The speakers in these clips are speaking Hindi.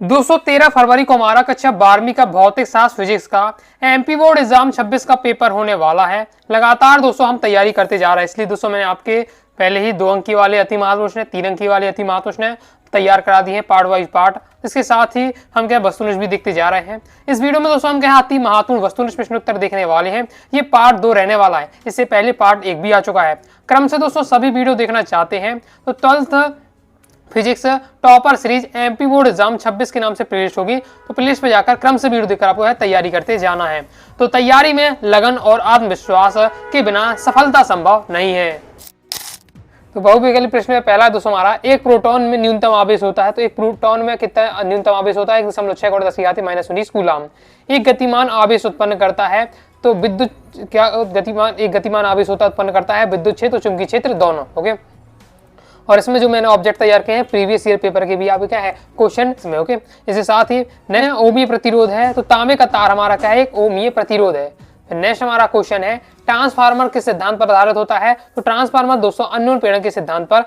213 फरवरी को हमारा कक्षा 12वीं का भौतिक शास्त्र फिजिक्स का एमपी बोर्ड एग्जाम 26 का पेपर होने वाला है। लगातार दोस्तों हम तैयारी करते जा रहे हैं, इसलिए दोस्तों मैंने आपके पहले ही 2 अंकी वाले अति महत्व प्रश्न, 3 अंकी वाले अति महत्व प्रश्न तैयार करा दिए हैं पार्ट वाइज पार्ट। इसके साथ ही हम क्या वस्तुनिष्ठ भी देखते जा रहे हैं। इस वीडियो में दोस्तों हम क्या अति महत्वपूर्ण वस्तुनिष्ठ प्रश्न उत्तर देखने वाले हैं। ये पार्ट 2 रहने वाला है, इससे पहले पार्ट 1 भी आ चुका है। क्रम से दोस्तों सभी वीडियो देखना चाहते हैं तो 12th physics topper series MP board exam 26 के नाम से प्लेलिस्ट होगी, तो प्लेलिस्ट पे जाकर क्रम से वीडियो देखकर आपको तैयारी करते जाना है। तो तैयारी में लगन और आत्मविश्वास के बिना सफलता संभव नहीं है। तो बहुविकल्प प्रश्न में पहला दोस्तों हमारा, एक प्रोटॉन में न्यूनतम आवेश होता है, तो एक प्रोटॉन में कितना न्यूनतम आवेश होता है 1.6 कूलाम। एक गतिमान आवेश उत्पन्न करता है तो विद्युत क्या एक गतिमान आवेश होता है उत्पन्न करता है विद्युत क्षेत्र और चुंबकीय क्षेत्र दोनों। ओके, और इसमें जो मैंने ऑब्जेक्ट तैयार किए हैं प्रीवियस ईयर पेपर के भी आप क्या है क्वेश्चन इसमें। ओके, इसके साथ ही नया ओमीय प्रतिरोध है, तो तांबे का तार हमारा क्या है एक ओमीय प्रतिरोध है। नेक्स्ट हमारा क्वेश्चन है, ट्रांसफार्मर किस सिद्धांत पर आधारित होता है, तो ट्रांसफार्मर दोस्तों अन्योन प्रेरण के सिद्धांत पर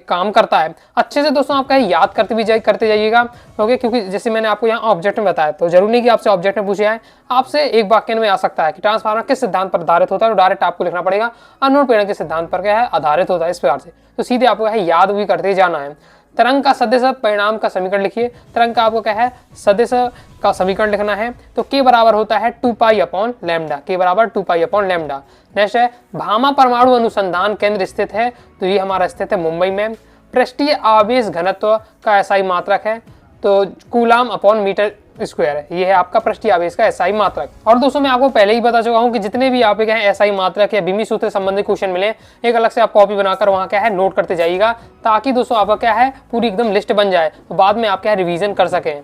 काम करता है। अच्छे से दोस्तों आपका याद करते जाइएगा। ओके, क्योंकि जैसे मैंने आपको यहाँ ऑब्जेक्ट में बताया, तो जरूरी नहीं कि आपसे ऑब्जेक्ट में पूछे आए, आपसे एक वाक्य में आ सकता है कि ट्रांसफार्मर किस सिद्धांत पर आधारित होता है, तो डायरेक्ट आपको लिखना पड़ेगा अन्योन प्रेरण के सिद्धांत पर क्या है आधारित होता है। इस प्रकार से तो सीधे आपको है याद भी करते जाना है। तरंग का सदिश परिणाम का समीकरण लिखिए। तरंग का आपको क्या है सदिश का समीकरण लिखना है, तो k बराबर होता है 2 पाई अपॉन लैम्डा। k बराबर 2 पाई अपॉन लैम्डा। नेक्स्ट है, भामा परमाणु अनुसंधान केंद्र स्थित है, तो ये हमारा स्थित है मुंबई में। पृष्ठीय आवेश घनत्व का एसआई मात्रक है, तो कूलाम अपॉन मीटर स्क्वायर है, ये है आपका पृष्ठीय आवेश का एसआई मात्रक। और दोस्तों मैं आपको पहले ही बता चुका हूं कि जितने भी आप क्या है एसआई मात्रक या बिमी सूत्र संबंधित क्वेश्चन मिले, एक अलग से आप कॉपी बनाकर वहां क्या है नोट करते जाइएगा, ताकि दोस्तों आपका क्या है पूरी एकदम लिस्ट बन जाए, तो बाद में आप क्या है रिवीजन कर सकें।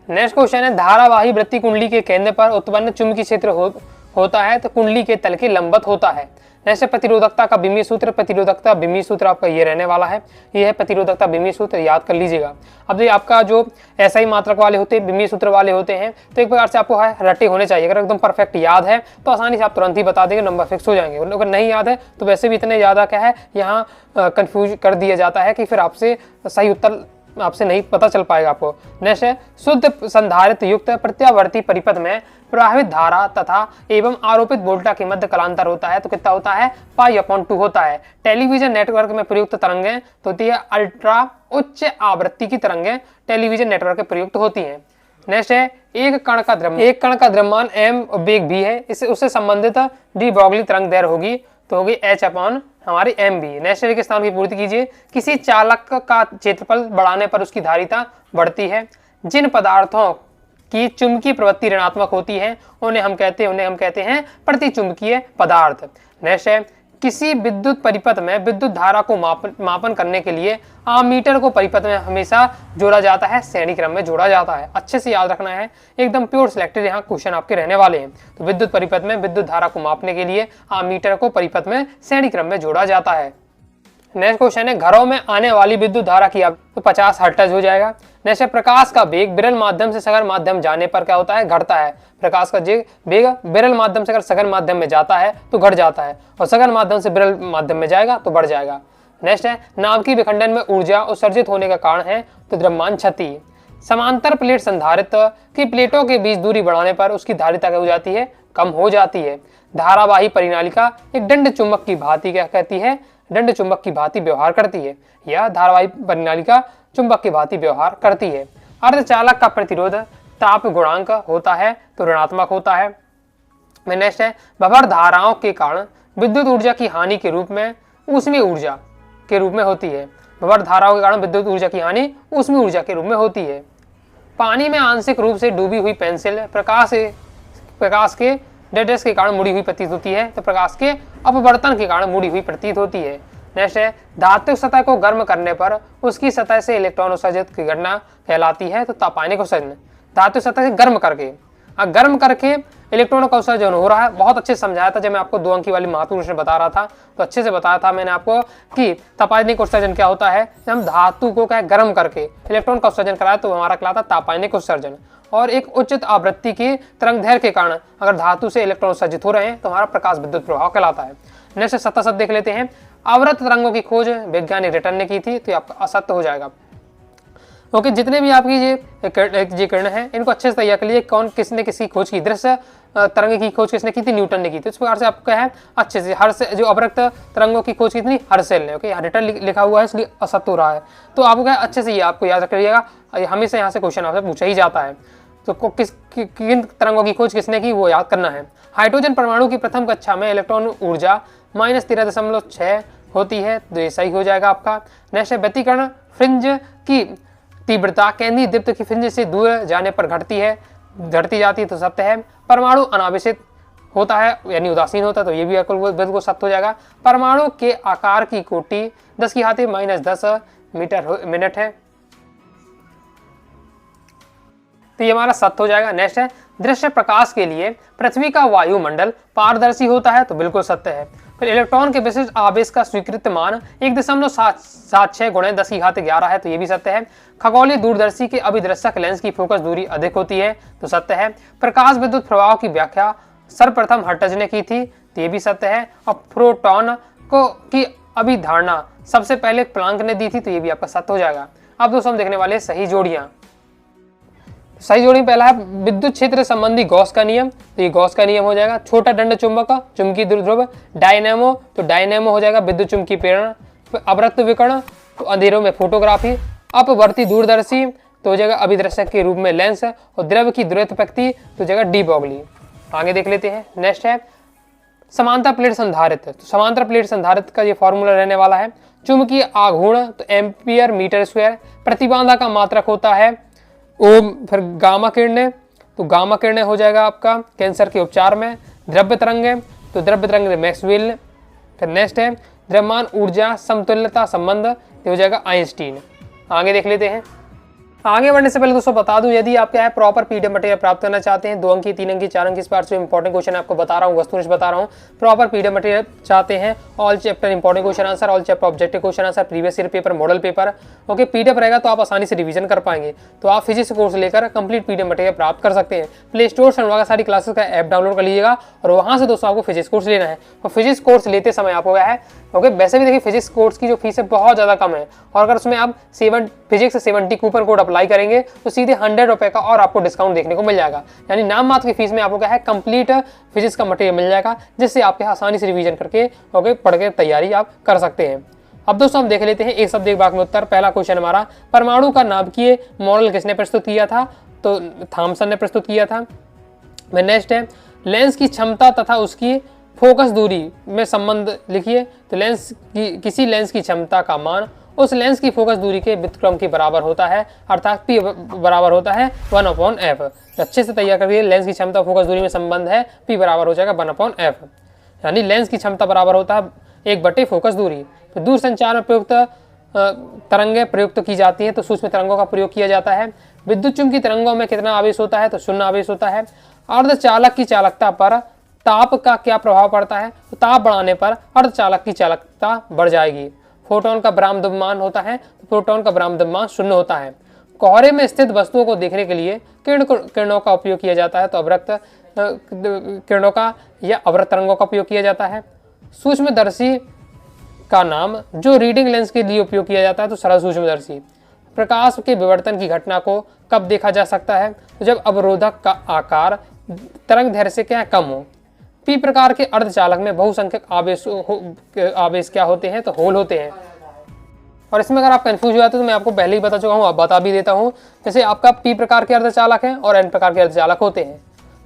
नेक्स्ट क्वेश्चन है, धारावाही वृत्ति कुंडली के केंद्र पर उत्पन्न चुंबकीय क्षेत्र होता है, तो कुंडली के तल के लंबवत होता है। जैसे प्रतिरोधकता का बिमी सूत्र, प्रतिरोधकता बिमी सूत्र आपका ये रहने वाला है, ये है प्रतिरोधकता बिमी सूत्र, याद कर लीजिएगा। अब ये आपका जो एसआई मात्रक वाले होते हैं, बिमी सूत्र वाले होते हैं, तो एक प्रकार से आपको है रटे होने चाहिए। अगर एकदम परफेक्ट याद है तो आसानी से आप तुरंत ही बता देंगे, नंबर फिक्स हो जाएंगे। अगर नहीं याद है तो वैसे भी इतने ज़्यादा क्या है यहाँ कंफ्यूज कर दिया जाता है कि फिर आपसे सही उत्तर आपसे नहीं पता चल पाएगा आपको। नेक्स्ट है, शुद्ध संधारित्र युक्त प्रत्यावर्ती परिपथ में प्रवाहित धारा तथा एवं आरोपित वोल्टा के मध्य कलांतर होता है, तो कितना होता है पाई अपॉन 2 होता है। टेलीविजन नेटवर्क में प्रयुक्त तरंगें तो होती है अल्ट्रा उच्च आवृत्ति की तरंगें टेलीविजन नेटवर्क में प्रयुक्त होती हैं। नेक्स्ट है, एक कण का द्रव्यमान m वेग भी है, इससे उससे संबंधित डी ब्रोगली तरंग दैर्घ्य होगी, तो होगी h अपॉन हमारी m भी। नेक्स्ट के स्थान की पूर्ति कीजिए। किसी चालक का क्षेत्रफल बढ़ाने पर उसकी धारिता बढ़ती है। जिन पदार्थों की चुंबकीय प्रवृत्ति ऋणात्मक होती है उन्हें हम कहते हैं प्रतिचुंबकीय पदार्थ। नेक्स्ट है, किसी विद्युत परिपथ में विद्युत धारा को मापन करने के लिए आमीटर को परिपथ में हमेशा जोड़ा जाता है, श्रेणी क्रम में जोड़ा जाता है। अच्छे से याद रखना है, एकदम प्योर सिलेक्टेड यहाँ क्वेश्चन आपके रहने वाले हैं। तो विद्युत परिपथ में विद्युत धारा को मापने के लिए आमीटर को परिपथ में श्रेणी क्रम में जोड़ा जाता है। नेक्स्ट क्वेश्चन है, घरों में आने वाली विद्युत धारा की तो 50 हर्ट्ज हो जाएगा। नेक्स्ट है, प्रकाश का वेग विरल माध्यम से सघन माध्यम जाने पर क्या होता है घटता है। प्रकाश का वेग विरल माध्यम से अगर सघन माध्यम में जाता है तो घट जाता है, और सघन माध्यम से विरल माध्यम में जाएगा तो बढ़ जाएगा। नेक्स्ट है, नाव की विखंडन में ऊर्जा उत्सर्जित होने का कारण है तो द्रव्यमान क्षति। समांतर प्लेट संधारित्र की प्लेटों के बीच दूरी बढ़ाने पर उसकी धारिता क्या हो जाती है कम हो जाती है। धारावाही परिनालिका एक दंड चुंबक की भांति क्या कहती है दंड चुंबक की भांति व्यवहार करती है, या धारावाही परिनालिका चुंबक की भांति व्यवहार करती है। अर्धचालक का प्रतिरोध ताप गुणांक होता है तो ऋणात्मक होता है। नेक्स्ट है, भंवर धाराओं के कारण विद्युत ऊर्जा की हानि के रूप में ऊष्मीय ऊर्जा के रूप में होती है। भंवर धाराओं के कारण विद्युत ऊर्जा की हानि ऊष्मीय ऊर्जा के रूप में होती है। पानी में आंशिक रूप से डूबी हुई पेंसिल प्रकाश के डेड्रेस के कारण मुड़ी हुई प्रतीत होती है, तो प्रकाश के अपवर्तन के कारण मुड़ी हुई प्रतीत होती है। नेक्स्ट है, धातु सतह को गर्म करने पर उसकी सतह से इलेक्ट्रॉन उत्सर्जित की घटना कहलाती है तो तापायनिक उत्सर्जन। धातु सतह से गर्म करके इलेक्ट्रॉनों का उत्सर्जन हो रहा है। बहुत अच्छे से समझाया था जब मैं आपको 2 अंकी वाली महत्वपूर्ण प्रश्न बता रहा था, तो अच्छे से बताया था मैंने आपको कि तापायनिक उत्सर्जन क्या होता है। जब हम धातु को क्या गर्म करके इलेक्ट्रॉन का उत्सर्जन कराए तो हमारा कहलाता तापायनिक उत्सर्जन। और एक उचित आवृत्ति की तरंग दैर्घ्य के कारण अगर धातु से इलेक्ट्रॉन उत्सर्जित हो रहे हैं तो हमारा प्रकाश विद्युत प्रभाव कहलाता है। नेक्स्ट सत्य सत्य देख लेते हैं। अवरत तरंगों की खोज वैज्ञानिक रिटर्न ने की थी, तो आपका असत्य हो जाएगा। ओके, जितने भी आपकी ये किरण है इनको अच्छे से तैयार कर लीजिए। कौन किसने किसकी खोज की, दृश्य तरंग की खोज किसने की थी, न्यूटन ने की थी। इस प्रकार से आपको क्या है अच्छे से हर से जो अवरक्त तरंगों की खोज कितनी, हर्सेल ने। ओके, यहाँ रिटर्न लिखा हुआ है इसलिए असत्य हो रहा है। तो आपको क्या अच्छे से ये आपको याद रखिएगा, हमेशा यहाँ से क्वेश्चन आपसे पूछा ही जाता है। तो किन तरंगों की खोज किसने की वो याद करना है। हाइड्रोजन परमाणु की प्रथम कक्षा में इलेक्ट्रॉन ऊर्जा -13.6 होती है, तो ये सही हो जाएगा आपका। नेक्स्ट है व्यतिकरण फ्रिंज की तीव्रता केंद्रीय दीप्त की फ्रिंज से दूर जाने पर घटती जाती है, तो सत्य है। परमाणु अनावेशित होता है यानी उदासीन होता है, तो ये भी बिल्कुल सत्य हो जाएगा। परमाणु के आकार की कोटि 10⁻10 मीटर मिनट है, तो ये हमारा सत्य हो जाएगा। नेक्स्ट है दृश्य प्रकाश के लिए पृथ्वी का वायुमंडल पारदर्शी होता है, तो बिल्कुल सत्य है। फिर इलेक्ट्रॉन के विशिष्ट आवेश का स्वीकृत मान 1.76 × 10⁻11 है, तो ये भी सत्य है। खगोलीय दूरदर्शी के अभिदर्शक लेंस की फोकस दूरी अधिक होती है, तो सत्य है। प्रकाश विद्युत प्रवाह की व्याख्या सर्वप्रथम हर्ट्ज ने की थी, तो ये भी सत्य है। और प्रोटॉन की अभिधारणा सबसे पहले प्लांक ने दी थी, तो ये भी आपका सत्य हो जाएगा। अब दोस्तों हम देखने वाले सही जोड़ियां। सही जोड़ी पहला है विद्युत क्षेत्र संबंधी गॉस का नियम, तो ये गॉस का नियम हो जाएगा। छोटा दंड चुंबक चुंबकीय ध्रुव, डायनेमो, तो डायनेमो हो जाएगा विद्युत चुंबकीय प्रेरण। अवृत्त विकर्ण, तो अंधेरों में फोटोग्राफी। अपवर्ती दूरदर्शी, तो हो जाएगा अभिदर्शक के रूप में लेंस। और द्रव की द्वैतपक्ति, तो हो जाएगा डी ब्रोगली। आगे देख लेते हैं। नेक्स्ट है समांतर प्लेट संधारित्र, तो समांतर प्लेट संधारित्र का ये फॉर्मूला रहने वाला है। चुंबकीय आघूर्ण, तो एम्पियर मीटर स्क्वायर। प्रतिबाधा का मात्रक होता है ओम। फिर गामा किरणें, तो गामा किरणें हो जाएगा आपका कैंसर के उपचार में। द्रव्य तरंगें, तो द्रव्य तरंग मैक्सवेल। फिर नेक्स्ट है द्रव्यमान ऊर्जा समतुल्यता संबंध, तो हो जाएगा आइंस्टीन। आगे देख लेते हैं। आगे बढ़ने से पहले दोस्तों बता दूं, यदि आप क्या है प्रॉपर पीडीएफ मटेरियल प्राप्त करना चाहते हैं, 2 अंक की, 3 अंक की, 4 अंक की, इस बार से इंपॉर्टेंट क्वेश्चन आपको बता रहा हूँ, वस्तुनिष्ठ बता रहा हूँ। प्रॉपर पीडीएफ मटेरियल चाहते हैं, all chapter important question answer, all chapter objective question answer, previous year paper, model paper. Okay, PDF रहेगा तो आप आसानी से रिवीजन कर पाएंगे। तो आप फिजिक्स कोर्स लेकर कंप्लीट पीडीएफ मटेरियल प्राप्त कर सकते हैं। प्ले स्टोर से अनुवाद सारी क्लासेस का ऐप डाउनलोड कर लीजिएगा और वहां से दोस्तों आपको फिजिक्स कोर्स लेना है। और फिजिक्स कोर्स लेते समय आपको क्या है, ओके, वैसे भी देखिए फिजिक्स कोर्स की जो फीस है बहुत ज़्यादा कम है, और अगर उसमें आप फिजिक्स 70 कूपन कोड अप्लाई करेंगे तो सीधे 100 रुपये का और आपको डिस्काउंट देखने को मिल जाएगा। यानी नाम मात्र की फीस में आपको क्या है कंप्लीट फिजिक्स का मटेरियल मिल जाएगा, जिससे आप आसानी से रिवीजन करके ओके पढ़ के तैयारी आप कर सकते हैं। अब दोस्तों हम देख लेते हैं एक शब्द एक वाक्य में उत्तर। पहला क्वेश्चन हमारा, परमाणु का नाभिकीय मॉडल किसने प्रस्तुत किया था, तो थॉमसन ने प्रस्तुत किया था। नेक्स्ट है लेंस की क्षमता तथा उसकी फोकस दूरी में संबंध लिखिए, तो किसी लेंस की क्षमता का मान उस लेंस की फोकस दूरी के व्युत्क्रम के बराबर होता है, अर्थात P बराबर होता है 1/f। तो अच्छे से तैयार करिए, लेंस की क्षमता फोकस दूरी में संबंध है, P बराबर हो जाएगा 1/f। यानी लेंस की क्षमता बराबर होता है 1/, फोकस दूरी। तो दूर संचार में प्रयुक्त तरंगें प्रयुक्त की जाती हैं, तो सूक्ष्म तरंगों का प्रयोग किया जाता है। विद्युत चुंबकीय तरंगों में कितना आवेश होता है, तो 0 आवेश होता है। अर्धचालक की चालकता पर ताप का क्या प्रभाव पड़ता है, तो ताप बढ़ाने पर अर्धचालक की चालकता बढ़ जाएगी। फोटोन का ब्राह्म द्रव्यमान होता है, तो प्रोटॉन का ब्राह्म द्रव्यमान 0 होता है। कोहरे में स्थित वस्तुओं को देखने के लिए किरणों का उपयोग किया जाता है, तो अवरक्त किरणों का या अवरक्त तरंगों का उपयोग किया जाता है। सूक्ष्मदर्शी का नाम जो रीडिंग लेंस के लिए उपयोग किया जाता है, तो सरल सूक्ष्मदर्शी। प्रकाश के विवर्तन की घटना को कब देखा जा सकता है, तो जब अवरोधक का आकार तरंग दैर्घ्य से क्या कम हो। पी प्रकार के अर्धचालक में बहुसंख्यक आवेश क्या होते हैं, तो होल होते हैं। और इसमें अगर आप कंफ्यूज हो जाते हो तो मैं आपको पहले ही बता चुका हूँ, अब बता भी देता हूँ। जैसे आपका पी प्रकार के अर्धचालक हैं और एन प्रकार के अर्धचालक होते हैं,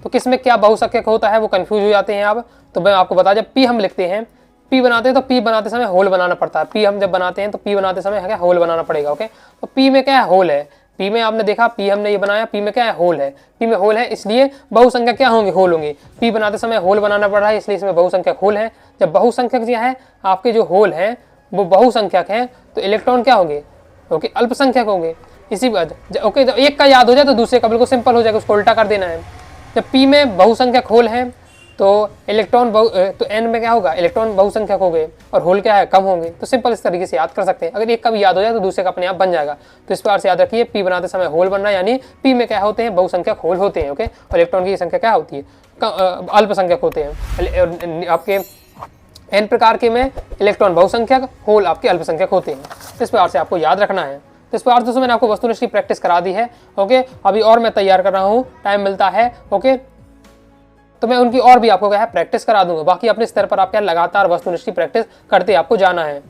तो किसमें क्या बहुसंख्यक होता है वो कंफ्यूज हो जाते हैं आप। तो मैं आपको बता, जब पी हम लिखते हैं, पी बनाते हैं, तो पी बनाते समय होल बनाना पड़ता है। पी हम जब बनाते हैं तो पी बनाते समय क्या होल बनाना पड़ेगा। ओके, तो पी में क्या है, होल है। पी में आपने देखा, पी हमने ये बनाया, पी में क्या है, होल है। पी में होल है, इसलिए बहुसंख्यक क्या होंगे, होल होंगे। पी बनाते समय होल बनाना पड़ रहा है, इसलिए इसमें बहुसंख्यक होल है। जब बहुसंख्यक जो है आपके जो होल हैं वो बहुसंख्यक हैं, तो इलेक्ट्रॉन क्या होंगे, ओके, अल्पसंख्यक होंगे। इसी बात ओके, जब एक का याद हो जाए तो दूसरे का बिल्कुल सिंपल हो जाएगा, उसको उल्टा कर देना है। जब पी में बहुसंख्यक होल है तो इलेक्ट्रॉन तो एन में क्या होगा, इलेक्ट्रॉन बहुसंख्यक हो गए और होल क्या है, कम होंगे। तो सिंपल इस तरीके से याद कर सकते हैं। अगर एक का भी याद हो जाए तो दूसरे का अपने आप बन जाएगा। तो इस बार से याद रखिए, पी बनाते समय होल बन रहा है, यानी पी में क्या होते हैं, बहुसंख्यक होल होते हैं। ओके, और इलेक्ट्रॉन की संख्या क्या होती है, अल्पसंख्यक होते हैं। आपके एन प्रकार के में इलेक्ट्रॉन बहुसंख्यक, होल आपके अल्पसंख्यक होते हैं। इस प्रकार से आपको याद रखना है। तो इस प्रकार दोस्तों मैंने आपको वस्तुनिष्ठ की प्रैक्टिस करा दी है। ओके, अभी और मैं तैयार कर रहा हूँ, टाइम मिलता है ओके, तो मैं उनकी और भी आपको क्या है प्रैक्टिस करा दूंगा। बाकी अपने स्तर पर आप क्या लगातार वस्तुनिष्ठ की प्रैक्टिस करते आपको जाना है।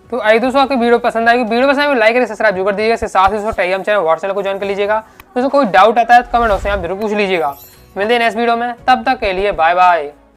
तो आई दोस्तों आपको वीडियो पसंद आएगी, वीडियो पसंद आएगी लाइक करें, सब्सक्राइब जरूर कर दीजिएगा। इसके साथ ही दोस्तों टेलीग्राम चैनल व्हाट्सएप को ज्वाइन कर लीजिएगा। दोस्तों कोई डाउट आता है तो कमेंट बॉक्स में आप जरूर पूछ लीजिएगा। मिलते हैं नेक्स्ट वीडियो में, तब तक के लिए बाय बाय।